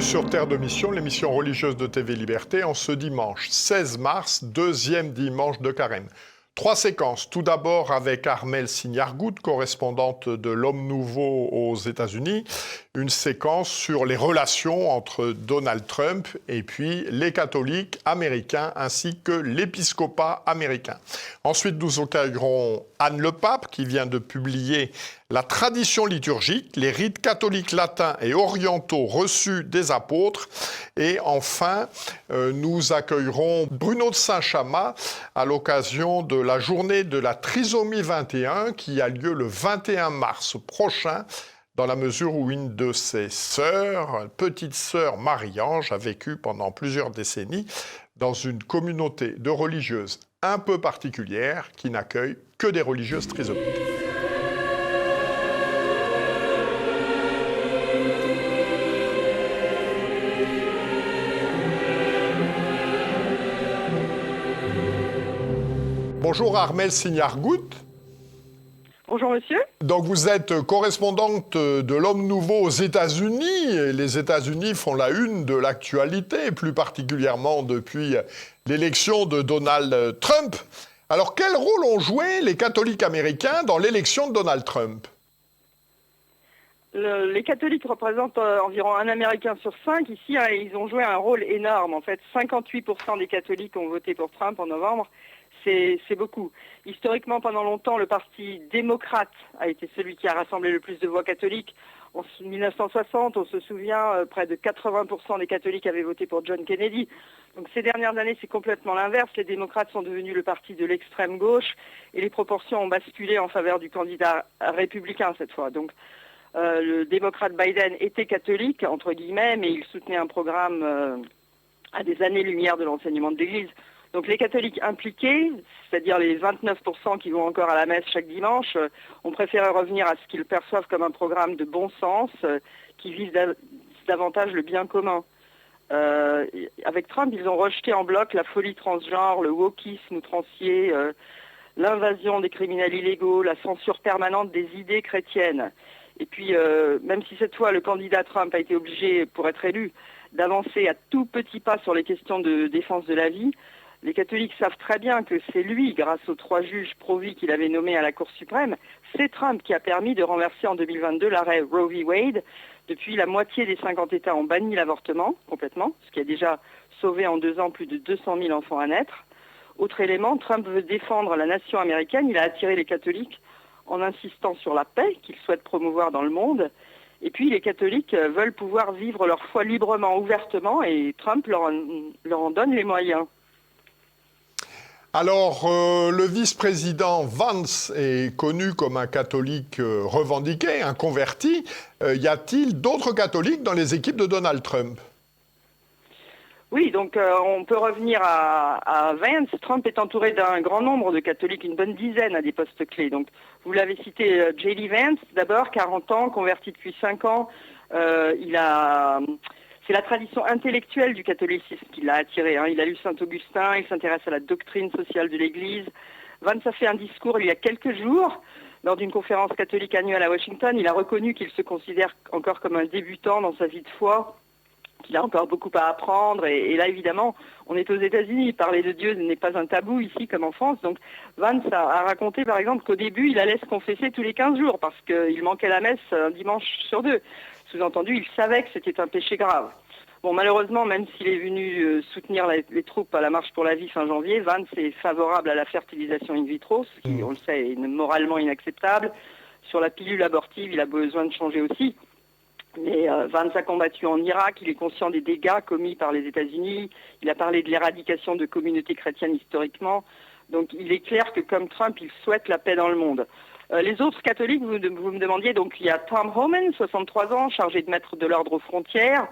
sur Terre de Mission, l'émission religieuse de TV Liberté, en ce dimanche 16 mars, deuxième dimanche de Carême. 3 séquences. Tout d'abord avec Armelle Signargout, correspondante de l'Homme Nouveau aux États-Unis. Une séquence sur les relations entre Donald Trump et puis les catholiques américains ainsi que l'épiscopat américain. Ensuite, nous accueillerons Anne Le Pape qui vient de publier La tradition liturgique, les rites catholiques latins et orientaux reçus des apôtres. Et enfin, nous accueillerons Bruno de Saint-Chamas à l'occasion de la journée de la trisomie 21 qui a lieu le 21 mars prochain, dans la mesure où une de ses sœurs, petite sœur Marie-Ange, a vécu pendant plusieurs décennies dans une communauté de religieuses un peu particulière qui n'accueille que des religieuses trisomiques. Bonjour Armelle Signargout. Bonjour monsieur. Donc vous êtes correspondante de l'Homme Nouveau aux États-Unis. Et les États-Unis font la une de l'actualité, plus particulièrement depuis l'élection de Donald Trump. Alors quel rôle ont joué les catholiques américains dans l'élection de Donald Trump ? Les catholiques représentent environ un Américain sur 5. Ici, ils ont joué un rôle énorme. En fait, 58% des catholiques ont voté pour Trump en novembre. C'est beaucoup. Historiquement, pendant longtemps, le Parti démocrate a été celui qui a rassemblé le plus de voix catholiques. En 1960, on se souvient, près de 80% des catholiques avaient voté pour John Kennedy. Donc ces dernières années, c'est complètement l'inverse. Les démocrates sont devenus le parti de l'extrême gauche et les proportions ont basculé en faveur du candidat républicain cette fois. Donc le démocrate Biden était catholique, entre guillemets, mais il soutenait un programme à des années-lumière de l'enseignement de l'Église. Donc les catholiques impliqués, c'est-à-dire les 29% qui vont encore à la messe chaque dimanche, ont préféré revenir à ce qu'ils perçoivent comme un programme de bon sens qui vise davantage le bien commun. Avec Trump, ils ont rejeté en bloc la folie transgenre, le wokisme outrancier, l'invasion des criminels illégaux, la censure permanente des idées chrétiennes. Et puis, même si cette fois le candidat Trump a été obligé, pour être élu, d'avancer à tout petit pas sur les questions de défense de la vie, les catholiques savent très bien que c'est lui, grâce aux 3 juges pro-vie qu'il avait nommés à la Cour suprême, c'est Trump qui a permis de renverser en 2022 l'arrêt Roe v. Wade. Depuis, la moitié des 50 États ont banni l'avortement, complètement, ce qui a déjà sauvé en 2 ans plus de 200 000 enfants à naître. Autre élément, Trump veut défendre la nation américaine. Il a attiré les catholiques en insistant sur la paix qu'il souhaite promouvoir dans le monde. Et puis, les catholiques veulent pouvoir vivre leur foi librement, ouvertement, et Trump leur en donne les moyens. Alors, le vice-président Vance est connu comme un catholique revendiqué, un converti. Y a-t-il d'autres catholiques dans les équipes de Donald Trump ? Oui, donc on peut revenir à Vance. Trump est entouré d'un grand nombre de catholiques, une bonne dizaine à des postes clés. Donc, vous l'avez cité, J.D. Vance, d'abord, 40 ans, converti depuis 5 ans. C'est la tradition intellectuelle du catholicisme qui l'a attiré. Il a lu Saint-Augustin, il s'intéresse à la doctrine sociale de l'Église. Vance a fait un discours il y a quelques jours, lors d'une conférence catholique annuelle à Washington. Il a reconnu qu'il se considère encore comme un débutant dans sa vie de foi, qu'il a encore beaucoup à apprendre. Et là, évidemment, on est aux États-Unis. Parler de Dieu n'est pas un tabou ici comme en France. Donc, Vance a raconté, par exemple, qu'au début, il allait se confesser tous les 15 jours parce qu'il manquait la messe un dimanche sur 2. Sous-entendu, il savait que c'était un péché grave. Bon, malheureusement, même s'il est venu soutenir les troupes à la marche pour la vie fin janvier, Vance est favorable à la fertilisation in vitro, ce qui, on le sait, est moralement inacceptable. Sur la pilule abortive, il a besoin de changer aussi. Mais Vance a combattu en Irak, il est conscient des dégâts commis par les États-Unis, il a parlé de l'éradication de communautés chrétiennes historiquement. Donc il est clair que comme Trump, il souhaite la paix dans le monde. Les autres catholiques, vous me demandiez, donc il y a Tom Homan, 63 ans, chargé de mettre de l'ordre aux frontières.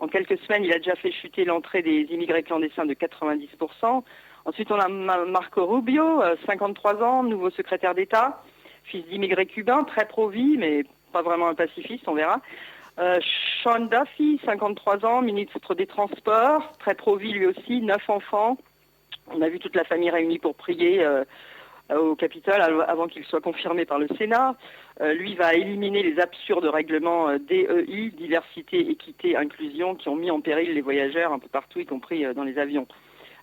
En quelques semaines, il a déjà fait chuter l'entrée des immigrés clandestins de 90%. Ensuite, on a Marco Rubio, 53 ans, nouveau secrétaire d'État, fils d'immigrés cubains, très pro-vie, mais pas vraiment un pacifiste, on verra. Sean Duffy, 53 ans, ministre des Transports, très pro-vie lui aussi, 9 enfants. On a vu toute la famille réunie pour prier au Capitole avant qu'il soit confirmé par le Sénat. Lui va éliminer les absurdes règlements DEI, diversité, équité, inclusion, qui ont mis en péril les voyageurs un peu partout, y compris dans les avions.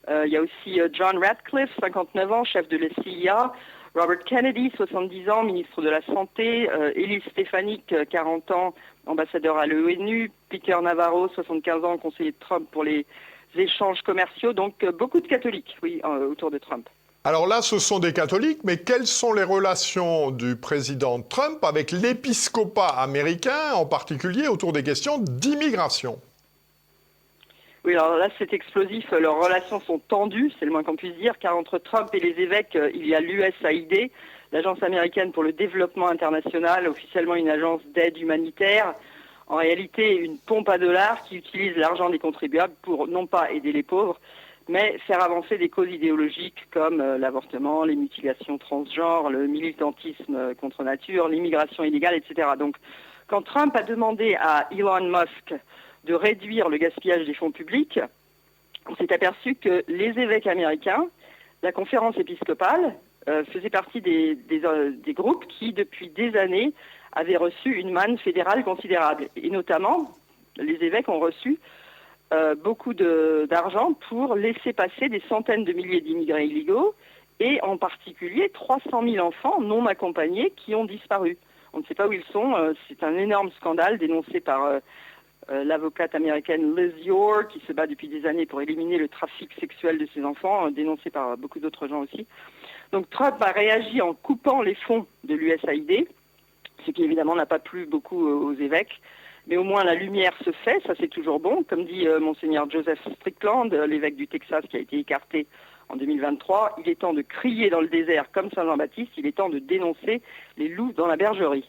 Il y a aussi John Ratcliffe, 59 ans, chef de la CIA, Robert Kennedy, 70 ans, ministre de la Santé, Elise Stefanik, 40 ans, ambassadeur à l'ONU, Peter Navarro, 75 ans, conseiller de Trump pour les échanges commerciaux, donc beaucoup de catholiques, oui, autour de Trump. Alors là, ce sont des catholiques, mais quelles sont les relations du président Trump avec l'épiscopat américain, en particulier autour des questions d'immigration? Oui, alors là, c'est explosif. Leurs relations sont tendues, c'est le moins qu'on puisse dire, car entre Trump et les évêques, il y a l'USAID, l'Agence américaine pour le développement international, officiellement une agence d'aide humanitaire, en réalité une pompe à dollars qui utilise l'argent des contribuables pour non pas aider les pauvres, mais faire avancer des causes idéologiques comme l'avortement, les mutilations transgenres, le militantisme contre nature, l'immigration illégale, etc. Donc, quand Trump a demandé à Elon Musk de réduire le gaspillage des fonds publics, on s'est aperçu que les évêques américains, la conférence épiscopale, faisaient partie des groupes qui, depuis des années, avaient reçu une manne fédérale considérable. Et notamment, les évêques ont reçu beaucoup d'argent pour laisser passer des centaines de milliers d'immigrés illégaux et en particulier 300 000 enfants non accompagnés qui ont disparu. On ne sait pas où ils sont. C'est un énorme scandale dénoncé par l'avocate américaine Liz Yore qui se bat depuis des années pour éliminer le trafic sexuel de ces enfants, dénoncé par beaucoup d'autres gens aussi. Donc Trump a réagi en coupant les fonds de l'USAID, ce qui évidemment n'a pas plu beaucoup aux évêques. Mais au moins la lumière se fait, ça c'est toujours bon. Comme dit Monseigneur Joseph Strickland, l'évêque du Texas qui a été écarté en 2023, il est temps de crier dans le désert comme Saint Jean-Baptiste, il est temps de dénoncer les loups dans la bergerie.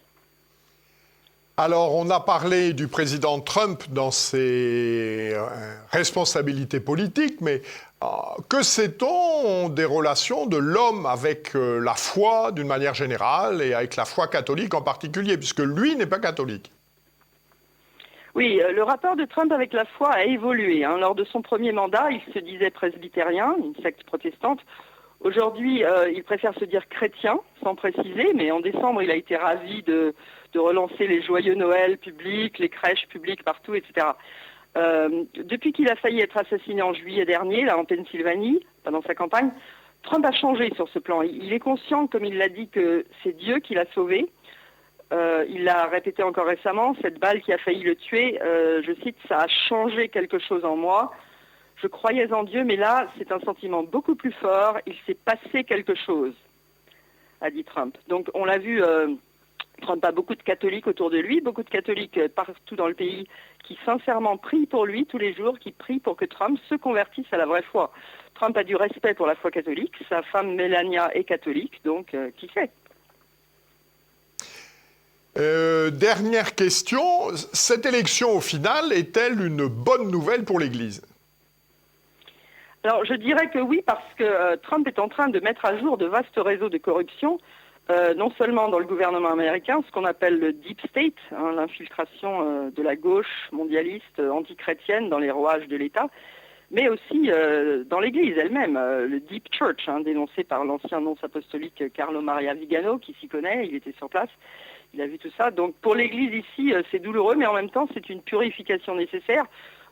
Alors, on a parlé du président Trump dans ses responsabilités politiques, mais que sait-on des relations de l'homme avec la foi d'une manière générale et avec la foi catholique en particulier, puisque lui n'est pas catholique? Oui, le rapport de Trump avec la foi a évolué. Lors de son premier mandat, il se disait presbytérien, une secte protestante. Aujourd'hui, il préfère se dire chrétien, sans préciser, mais en décembre, il a été ravi de relancer les joyeux Noël publics, les crèches publiques partout, etc. Depuis qu'il a failli être assassiné en juillet dernier, là en Pennsylvanie, pendant sa campagne, Trump a changé sur ce plan. Il est conscient, comme il l'a dit, que c'est Dieu qui l'a sauvé. Il l'a répété encore récemment, cette balle qui a failli le tuer, je cite, ça a changé quelque chose en moi. Je croyais en Dieu, mais là, c'est un sentiment beaucoup plus fort. Il s'est passé quelque chose, a dit Trump. Donc, on l'a vu, Trump a beaucoup de catholiques autour de lui, beaucoup de catholiques partout dans le pays qui sincèrement prient pour lui tous les jours, qui prient pour que Trump se convertisse à la vraie foi. Trump a du respect pour la foi catholique. Sa femme Melania est catholique, donc qui sait ? Dernière question, cette élection au final est-elle une bonne nouvelle pour l'Église? Alors je dirais que oui, parce que Trump est en train de mettre à jour de vastes réseaux de corruption, non seulement dans le gouvernement américain, ce qu'on appelle le Deep State, l'infiltration de la gauche mondialiste antichrétienne dans les rouages de l'État, mais aussi dans l'Église elle-même, le Deep Church, dénoncé par l'ancien nonce apostolique Carlo Maria Vigano, qui s'y connaît, il était sur place. Il a vu tout ça. Donc pour l'Église ici, c'est douloureux, mais en même temps, c'est une purification nécessaire.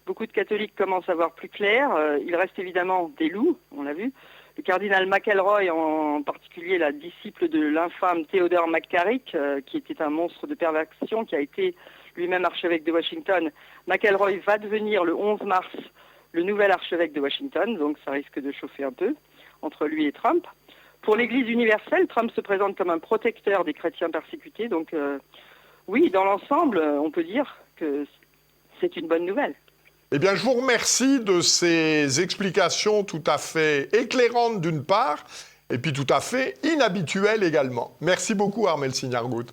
Beaucoup de catholiques commencent à voir plus clair. Il reste évidemment des loups, on l'a vu. Le cardinal McElroy, en particulier la disciple de l'infâme Theodore McCarrick, qui était un monstre de perversion, qui a été lui-même archevêque de Washington. McElroy va devenir le 11 mars le nouvel archevêque de Washington, donc ça risque de chauffer un peu entre lui et Trump. Pour l'Église universelle, Trump se présente comme un protecteur des chrétiens persécutés. Donc oui, dans l'ensemble, on peut dire que c'est une bonne nouvelle. Eh bien, je vous remercie de ces explications tout à fait éclairantes d'une part, et puis tout à fait inhabituelles également. Merci beaucoup, Armelle Signargout.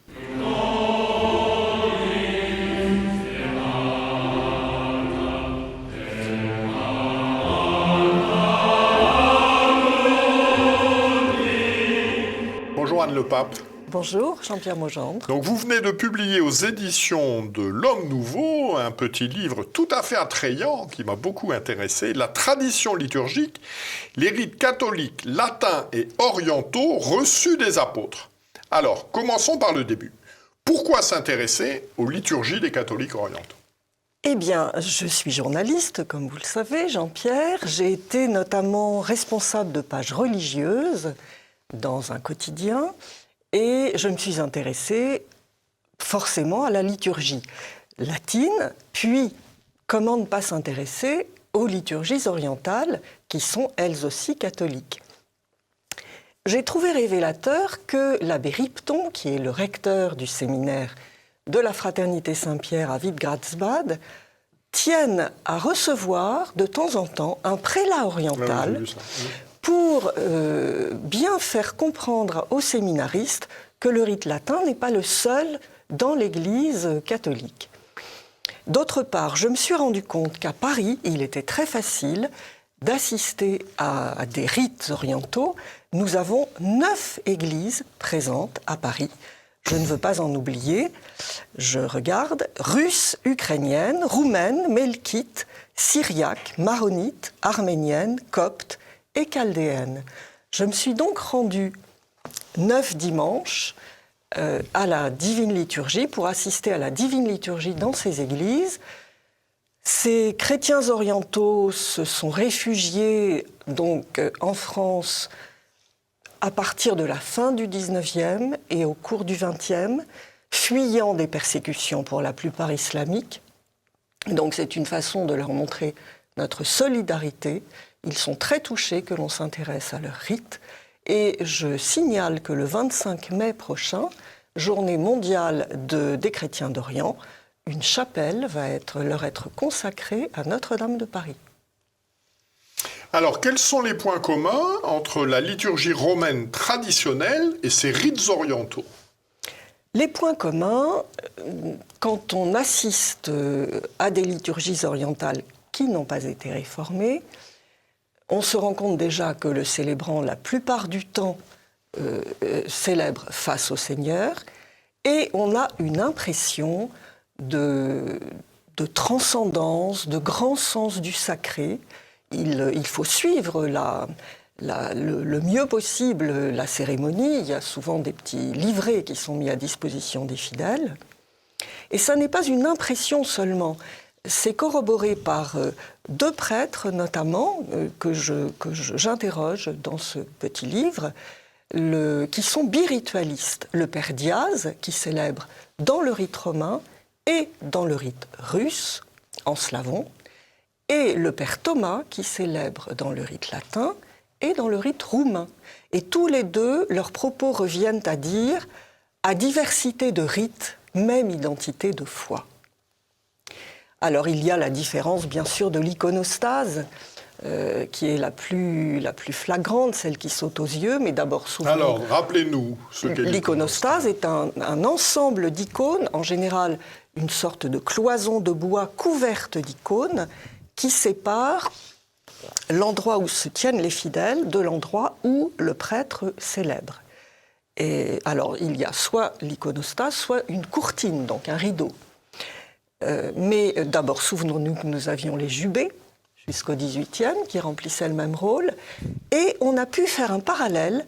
Bonjour Anne le Pape. Bonjour, Jean-Pierre Maugendre. Donc vous venez de publier aux éditions de l'Homme Nouveau un petit livre tout à fait attrayant qui m'a beaucoup intéressé, La tradition liturgique, les rites catholiques, latins et orientaux reçus des apôtres. Alors, commençons par le début. Pourquoi s'intéresser aux liturgies des catholiques orientaux ? Eh bien, je suis journaliste, comme vous le savez, Jean-Pierre. J'ai été notamment responsable de pages religieuses dans un quotidien et je me suis intéressée forcément à la liturgie latine, puis comment ne pas s'intéresser aux liturgies orientales qui sont elles aussi catholiques. J'ai trouvé révélateur que l'abbé Ripton, qui est le recteur du séminaire de la Fraternité Saint-Pierre à Wittgradsbad, tienne à recevoir de temps en temps un prélat oriental pour bien faire comprendre aux séminaristes que le rite latin n'est pas le seul dans l'Église catholique. D'autre part, je me suis rendu compte qu'à Paris, il était très facile d'assister à des rites orientaux. Nous avons 9 églises présentes à Paris. Je ne veux pas en oublier. Je regarde. Russes, ukrainiennes, roumaines, melkites, syriaques, maronites, arméniennes, coptes et chaldéennes. Je me suis donc rendue 9 dimanches à la Divine Liturgie pour assister à la Divine Liturgie dans ces églises. Ces chrétiens orientaux se sont réfugiés donc en France à partir de la fin du XIXe et au cours du XXe, fuyant des persécutions pour la plupart islamiques. Donc c'est une façon de leur montrer notre solidarité. Ils sont très touchés que l'on s'intéresse à leur rite. Et je signale que le 25 mai prochain, journée mondiale des chrétiens d'Orient, une chapelle va leur être consacrée à Notre-Dame de Paris. Alors, quels sont les points communs entre la liturgie romaine traditionnelle et ses rites orientaux ? Les points communs, quand on assiste à des liturgies orientales qui n'ont pas été réformées, on se rend compte déjà que le célébrant, la plupart du temps, célèbre face au Seigneur, et on a une impression de transcendance, de grand sens du sacré. Il faut suivre le mieux possible la cérémonie. Il y a souvent des petits livrets qui sont mis à disposition des fidèles. Et ça n'est pas une impression seulement. C'est corroboré par 2 prêtres, notamment, que j'interroge dans ce petit livre, qui sont biritualistes. Le père Diaz, qui célèbre dans le rite romain et dans le rite russe, en slavon, et le père Thomas, qui célèbre dans le rite latin et dans le rite roumain. Et tous les deux, leurs propos reviennent à dire « à diversité de rites, même identité de foi ». Alors il y a la différence, bien sûr, de l'iconostase, qui est la plus flagrante, celle qui saute aux yeux, mais d'abord souvent... Alors, rappelez-nous ce qu'est l'iconostase. L'iconostase est un ensemble d'icônes, en général une sorte de cloison de bois couverte d'icônes, qui sépare l'endroit où se tiennent les fidèles de l'endroit où le prêtre célèbre. Et alors, il y a soit l'iconostase, soit une courtine, donc un rideau. Mais d'abord, souvenons-nous que nous avions les jubés, jusqu'au XVIIIe, qui remplissaient le même rôle. Et on a pu faire un parallèle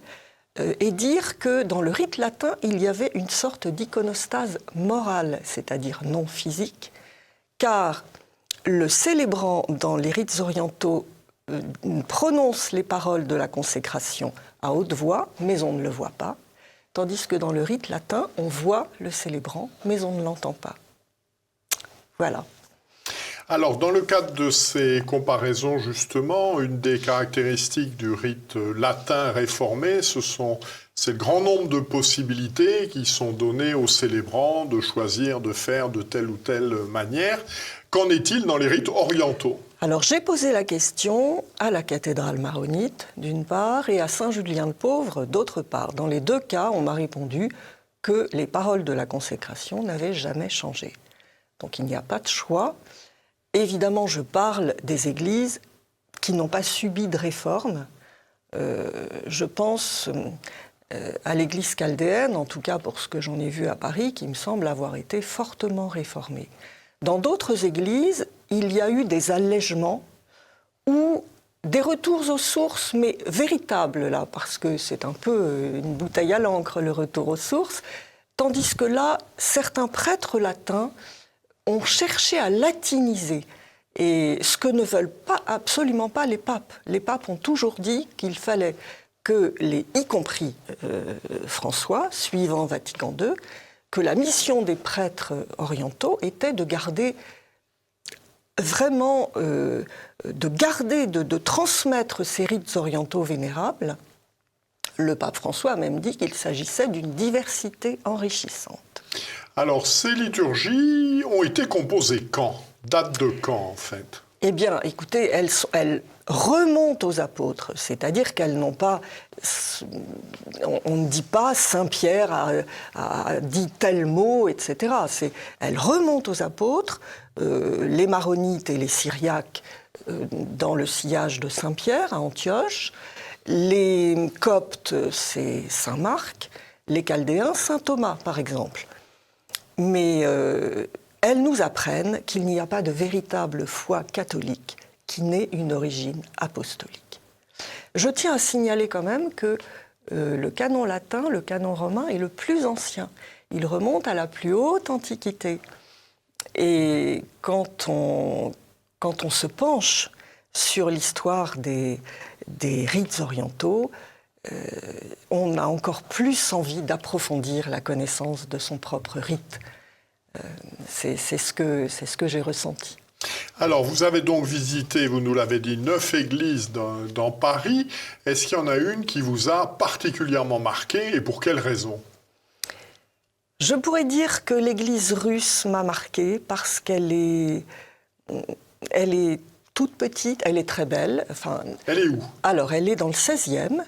et dire que dans le rite latin, il y avait une sorte d'iconostase morale, c'est-à-dire non physique, car le célébrant dans les rites orientaux prononce les paroles de la consécration à haute voix, mais on ne le voit pas, tandis que dans le rite latin, on voit le célébrant, mais on ne l'entend pas. Voilà. Alors, dans le cadre de ces comparaisons, justement, une des caractéristiques du rite latin réformé, c'est le grand nombre de possibilités qui sont données aux célébrants de choisir de faire de telle ou telle manière. Qu'en est-il dans les rites orientaux ? Alors, j'ai posé la question à la cathédrale maronite, d'une part, et à Saint-Julien-le-Pauvre, d'autre part. Dans les 2 cas, on m'a répondu que les paroles de la consécration n'avaient jamais changé. Donc, il n'y a pas de choix. Évidemment, je parle des églises qui n'ont pas subi de réforme. Je pense à l'église chaldéenne, en tout cas pour ce que j'en ai vu à Paris, qui me semble avoir été fortement réformée. Dans d'autres églises, il y a eu des allègements ou des retours aux sources, mais véritables, là, parce que c'est un peu une bouteille à l'encre, le retour aux sources, tandis que là, certains prêtres latins ont cherché à latiniser. Et ce que ne veulent absolument pas les papes. Les papes ont toujours dit qu'il fallait que, y compris François, suivant Vatican II, que la mission des prêtres orientaux était de garder vraiment, de transmettre ces rites orientaux vénérables. Le pape François a même dit qu'il s'agissait d'une diversité enrichissante. Alors, ces liturgies ont été composées quand? Date de quand, en fait? Eh bien, écoutez, elles remontent aux apôtres, c'est-à-dire qu'elles n'ont pas... On ne dit pas Saint-Pierre a dit tel mot, etc. Elles remontent aux apôtres, les Maronites et les Syriaques dans le sillage de Saint-Pierre, à Antioche, les Coptes, c'est Saint-Marc, les Chaldéens, Saint-Thomas, par exemple. Mais elles nous apprennent qu'il n'y a pas de véritable foi catholique qui n'ait une origine apostolique. Je tiens à signaler quand même que le canon latin, le canon romain, est le plus ancien. Il remonte à la plus haute antiquité. Et quand on se penche sur l'histoire des rites orientaux, on a encore plus envie d'approfondir la connaissance de son propre rite. C'est ce que j'ai ressenti. Alors, vous avez donc visité, vous nous l'avez dit, 9 églises dans Paris. Est-ce qu'il y en a une qui vous a particulièrement marqué et pour quelle raison? Je pourrais dire que l'église russe m'a marquée parce qu'elle est toute petite, elle est très belle. Enfin, elle est où? Alors, elle est dans le 16e.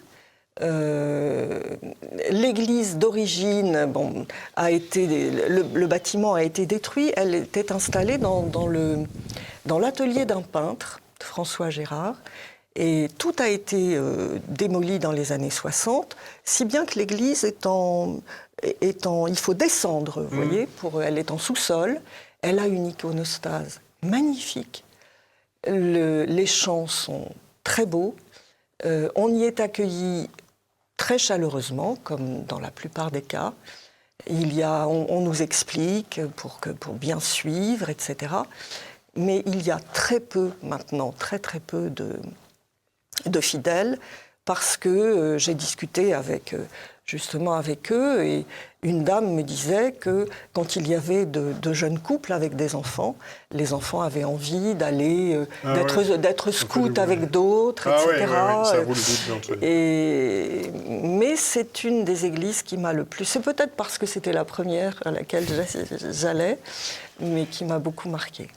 L'église d'origine le bâtiment a été détruit. Elle était installée dans l'atelier d'un peintre, François Gérard, et tout a été démoli dans les années 60, si bien que l'église il faut descendre, vous voyez, elle est en sous-sol, elle a une iconostase magnifique, les chants sont très beaux, on y est accueilli très chaleureusement, comme dans la plupart des cas. On nous explique pour bien suivre, etc. Mais il y a très peu maintenant, très peu de fidèles, parce que j'ai discuté justement avec eux, et une dame me disait que quand il y avait de jeunes couples avec des enfants, les enfants avaient envie d'aller, d'être scouts avec d'autres, etc. Oui, ça vous le dites, mais c'est une des églises qui m'a le plus... C'est peut-être parce que c'était la première à laquelle j'allais, mais qui m'a beaucoup marquée.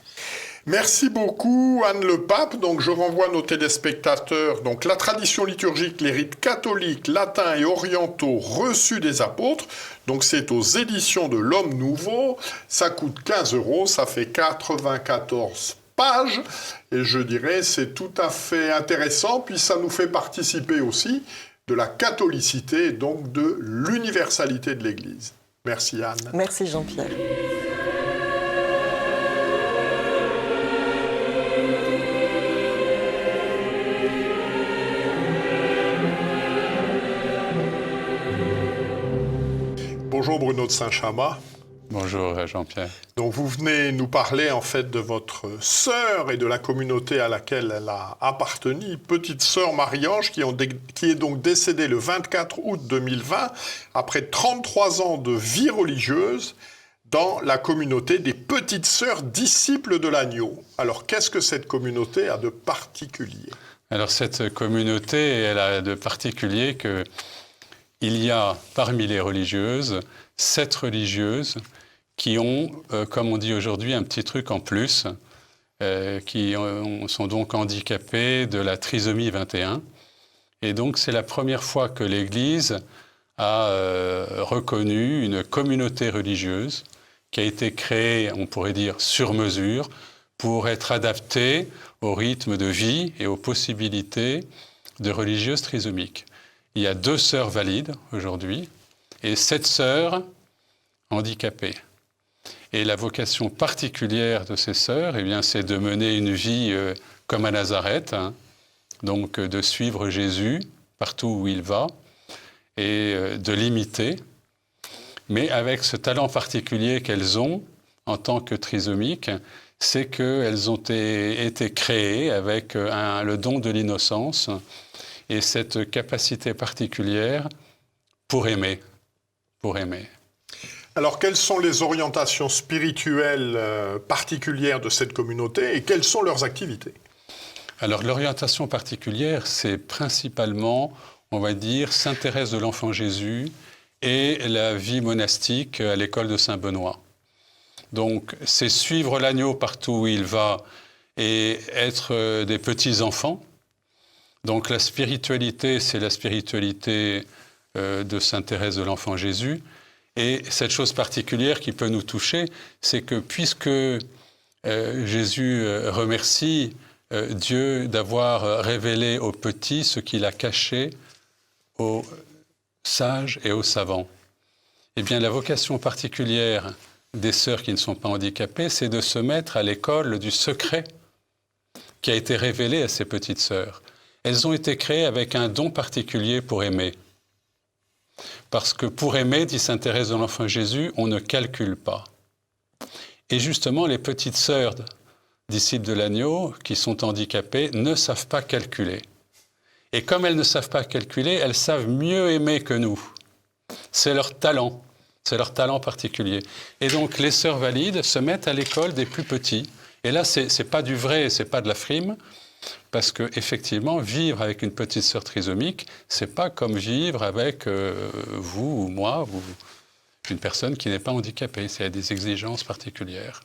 Merci beaucoup Anne Le Pape. Donc je renvoie nos téléspectateurs. Donc la tradition liturgique, les rites catholiques, latins et orientaux reçus des apôtres. Donc c'est aux éditions de l'Homme Nouveau. Ça coûte 15 €, ça fait 94 pages. Et je dirais c'est tout à fait intéressant. Puis ça nous fait participer aussi de la catholicité et donc de l'universalité de l'Église. Merci Anne. Merci Jean-Pierre. Bonjour Bruno de Saint-Chamas. Bonjour Jean-Pierre. Donc vous venez nous parler en fait de votre sœur et de la communauté à laquelle elle a appartenu, petite sœur Marie-Ange, qui est donc décédée le 24 août 2020 après 33 ans de vie religieuse dans la communauté des petites sœurs disciples de l'agneau. Alors qu'est-ce que cette communauté a de particulier? Alors cette communauté, elle a de particulier que il y a parmi les religieuses 7 religieuses qui ont, comme on dit aujourd'hui, un petit truc en plus, qui sont donc handicapées de la trisomie 21. Et donc c'est la première fois que l'Église a reconnu une communauté religieuse qui a été créée, on pourrait dire, sur mesure, pour être adaptée au rythme de vie et aux possibilités de religieuses trisomiques. il y a 2 sœurs valides aujourd'hui et 7 sœurs handicapées. Et la vocation particulière de ces sœurs, eh bien, c'est de mener une vie comme à Nazareth, hein, donc de suivre Jésus partout où il va et de l'imiter, mais avec ce talent particulier qu'elles ont en tant que trisomiques, c'est qu'elles ont été créées avec le don de l'innocence et cette capacité particulière pour aimer. Alors, quelles sont les orientations spirituelles particulières de cette communauté et quelles sont leurs activités? Alors, l'orientation particulière, c'est principalement, on va dire, Sainte Thérèse de l'Enfant Jésus et la vie monastique à l'école de Saint-Benoît. Donc, c'est suivre l'agneau partout où il va et être des petits-enfants. Donc, la spiritualité, c'est la spiritualité de Sainte Thérèse de l'Enfant Jésus. Et cette chose particulière qui peut nous toucher, c'est que puisque Jésus remercie Dieu d'avoir révélé aux petits ce qu'il a caché aux sages et aux savants, eh bien la vocation particulière des sœurs qui ne sont pas handicapées, c'est de se mettre à l'école du secret qui a été révélé à ces petites sœurs. Elles ont été créées avec un don particulier pour aimer. Parce que pour aimer, dit Sainte Thérèse de l'Enfant Jésus, on ne calcule pas. Et justement, les petites sœurs disciples de l'agneau qui sont handicapées ne savent pas calculer. Et comme elles ne savent pas calculer, elles savent mieux aimer que nous. C'est leur talent particulier. Et donc, les sœurs valides se mettent à l'école des plus petits. Et là, c'est pas du vrai, c'est pas de la frime. Parce qu'effectivement, vivre avec une petite sœur trisomique, c'est pas comme vivre avec vous ou moi, ou une personne qui n'est pas handicapée. Il y a des exigences particulières.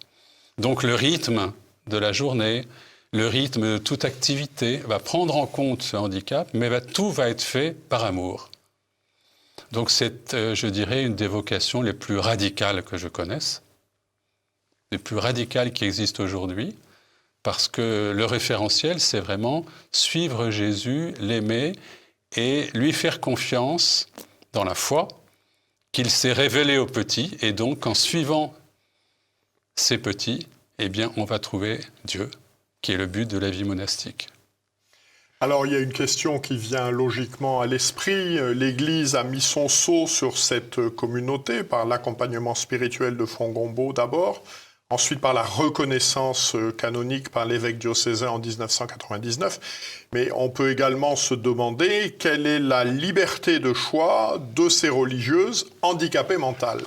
Donc le rythme de la journée, le rythme de toute activité va prendre en compte ce handicap, mais tout va être fait par amour. Donc c'est, je dirais, une des vocations les plus radicales que je connaisse, les plus radicales qui existent aujourd'hui. Parce que le référentiel, c'est vraiment suivre Jésus, l'aimer et lui faire confiance dans la foi qu'il s'est révélé aux petits. Et donc, en suivant ces petits, eh bien, on va trouver Dieu, qui est le but de la vie monastique. Alors, il y a une question qui vient logiquement à l'esprit. L'Église a mis son sceau sur cette communauté par l'accompagnement spirituel de Fongombo d'abord, ensuite par la reconnaissance canonique par l'évêque diocésain en 1999. Mais on peut également se demander quelle est la liberté de choix de ces religieuses handicapées mentales.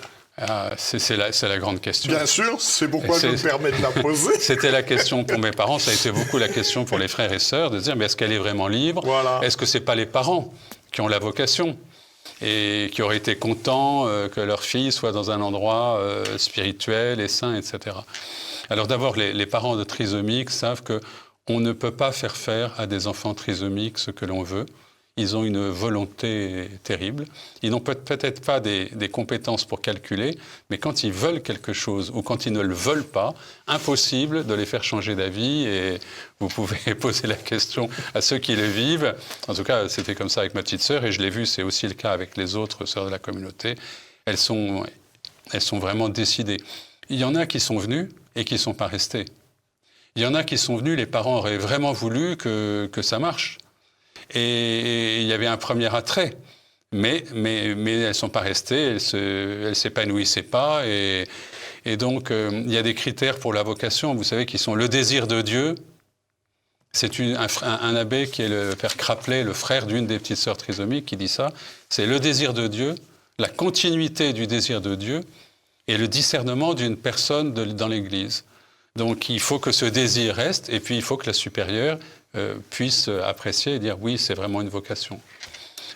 C'est la grande question. Bien sûr, c'est pourquoi je me permets de la poser. C'était la question pour mes parents, ça a été beaucoup la question pour les frères et sœurs, de se dire, mais est-ce qu'elle est vraiment libre? Voilà. Est-ce que ce n'est pas les parents qui ont la vocation et qui auraient été contents que leur fille soit dans un endroit spirituel et saint, etc. Alors d'abord, les parents de trisomiques savent qu'on ne peut pas faire à des enfants trisomiques ce que l'on veut. Ils ont une volonté terrible. Ils n'ont peut-être pas des compétences pour calculer, mais quand ils veulent quelque chose ou quand ils ne le veulent pas, impossible de les faire changer d'avis. Et vous pouvez poser la question à ceux qui le vivent. En tout cas, c'était comme ça avec ma petite sœur et je l'ai vu, c'est aussi le cas avec les autres sœurs de la communauté. Elles sont vraiment décidées. Il y en a qui sont venus et qui ne sont pas restés. Il y en a qui sont venus, les parents auraient vraiment voulu que ça marche. Et il y avait un premier attrait, mais elles ne sont pas restées, elles ne s'épanouissaient pas. Et donc, il y a des critères pour la vocation, vous savez, qui sont le désir de Dieu. C'est un abbé qui est le père Craplet, le frère d'une des petites sœurs trisomiques, qui dit ça. C'est le désir de Dieu, la continuité du désir de Dieu et le discernement d'une personne dans l'Église. Donc, il faut que ce désir reste, et puis il faut que la supérieure puisse apprécier et dire oui, c'est vraiment une vocation.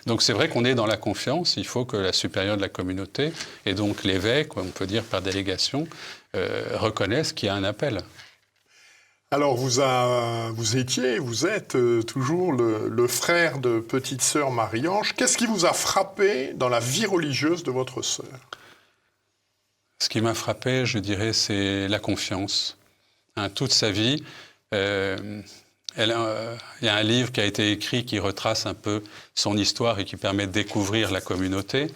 Donc c'est vrai qu'on est dans la confiance, il faut que la supérieure de la communauté, et donc l'évêque, on peut dire par délégation, reconnaisse qu'il y a un appel. Alors vous êtes toujours le frère de petite sœur Marie-Ange. Qu'est-ce qui vous a frappé dans la vie religieuse de votre sœur? Ce qui m'a frappé, je dirais, c'est la confiance. Toute sa vie, elle il y a un livre qui a été écrit qui retrace un peu son histoire et qui permet de découvrir la communauté.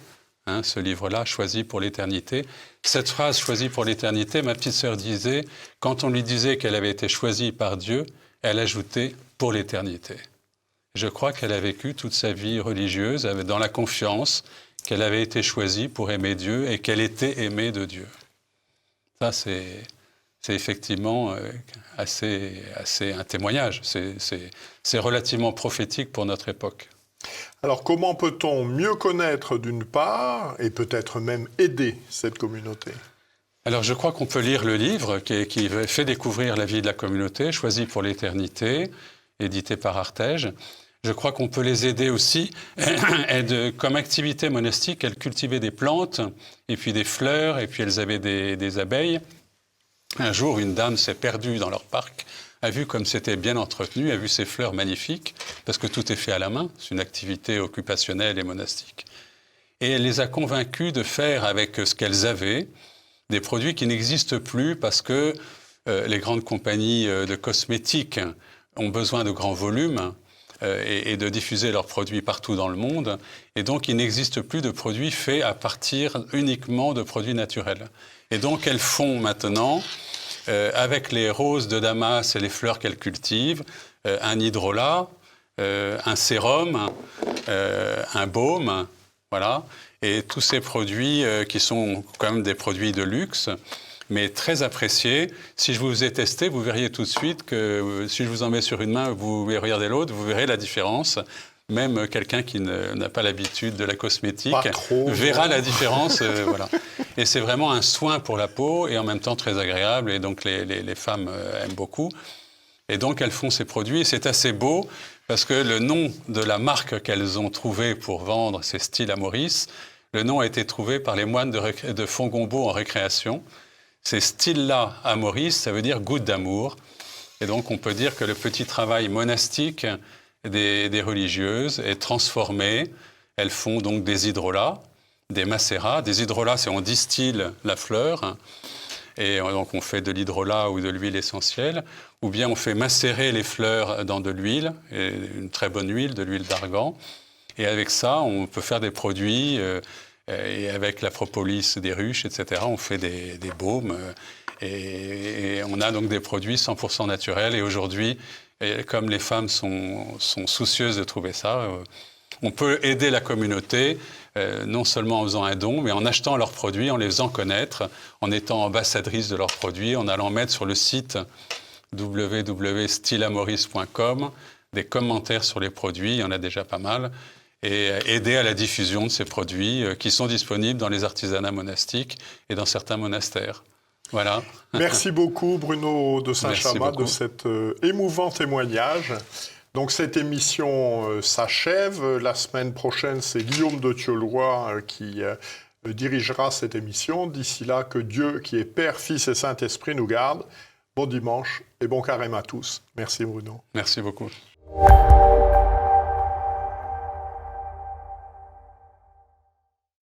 Hein, ce livre-là, Choisi pour l'éternité. Cette phrase, Choisi pour l'éternité, ma petite sœur disait, quand on lui disait qu'elle avait été choisie par Dieu, elle ajoutait pour l'éternité. Je crois qu'elle a vécu toute sa vie religieuse dans la confiance qu'elle avait été choisie pour aimer Dieu et qu'elle était aimée de Dieu. Ça, c'est effectivement assez un témoignage. C'est relativement prophétique pour notre époque. Alors, comment peut-on mieux connaître d'une part et peut-être même aider cette communauté ? Alors, je crois qu'on peut lire le livre qui fait découvrir la vie de la communauté, Choisi pour l'éternité, édité par Artege. Je crois qu'on peut les aider aussi. Comme activité monastique, elles cultivaient des plantes, et puis des fleurs, et puis elles avaient des abeilles. Un jour, une dame s'est perdue dans leur parc, a vu comme c'était bien entretenu, a vu ces fleurs magnifiques, parce que tout est fait à la main, c'est une activité occupationnelle et monastique. Et elle les a convaincus de faire avec ce qu'elles avaient, des produits qui n'existent plus parce que les grandes compagnies de cosmétiques ont besoin de grands volumes et de diffuser leurs produits partout dans le monde. Et donc, il n'existe plus de produits faits à partir uniquement de produits naturels. Et donc, elles font maintenant, avec les roses de Damas et les fleurs qu'elles cultivent, un hydrolat, un sérum, un baume, voilà. Et tous ces produits qui sont quand même des produits de luxe, mais très appréciés. Si je vous ai testé, vous verriez tout de suite que si je vous en mets sur une main, vous regardez l'autre, vous verrez la différence. Même quelqu'un qui n'a pas l'habitude de la cosmétique verra la différence. Voilà. Et c'est vraiment un soin pour la peau et en même temps très agréable. Et donc les femmes aiment beaucoup. Et donc elles font ces produits. Et c'est assez beau parce que le nom de la marque qu'elles ont trouvé pour vendre ces styles à Maurice, le nom a été trouvé par les moines de Fongombault en récréation. Ces styles-là à Maurice, ça veut dire goutte d'amour. Et donc on peut dire que le petit travail monastique des religieuses est transformé. Elles font donc des hydrolats, des macérats. Des hydrolats, c'est on distille la fleur. Et donc on fait de l'hydrolat ou de l'huile essentielle. Ou bien on fait macérer les fleurs dans de l'huile, une très bonne huile, de l'huile d'argan. Et avec ça, on peut faire des produits. Et avec la propolis des ruches, etc., on fait des baumes. Et on a donc des produits 100% naturels. Et aujourd'hui, comme les femmes sont soucieuses de trouver ça, on peut aider la communauté, non seulement en faisant un don, mais en achetant leurs produits, en les faisant connaître, en étant ambassadrice de leurs produits, en allant mettre sur le site www.styleamoris.com des commentaires sur les produits, il y en a déjà pas mal, et aider à la diffusion de ces produits qui sont disponibles dans les artisanats monastiques et dans certains monastères. Voilà. Merci beaucoup Bruno de Saint-Chamas de cet émouvant témoignage. Donc cette émission s'achève. La semaine prochaine, c'est Guillaume de Thieulois qui dirigera cette émission. D'ici là, que Dieu, qui est Père, Fils et Saint-Esprit, nous garde. Bon dimanche et bon carême à tous. Merci Bruno. Merci beaucoup.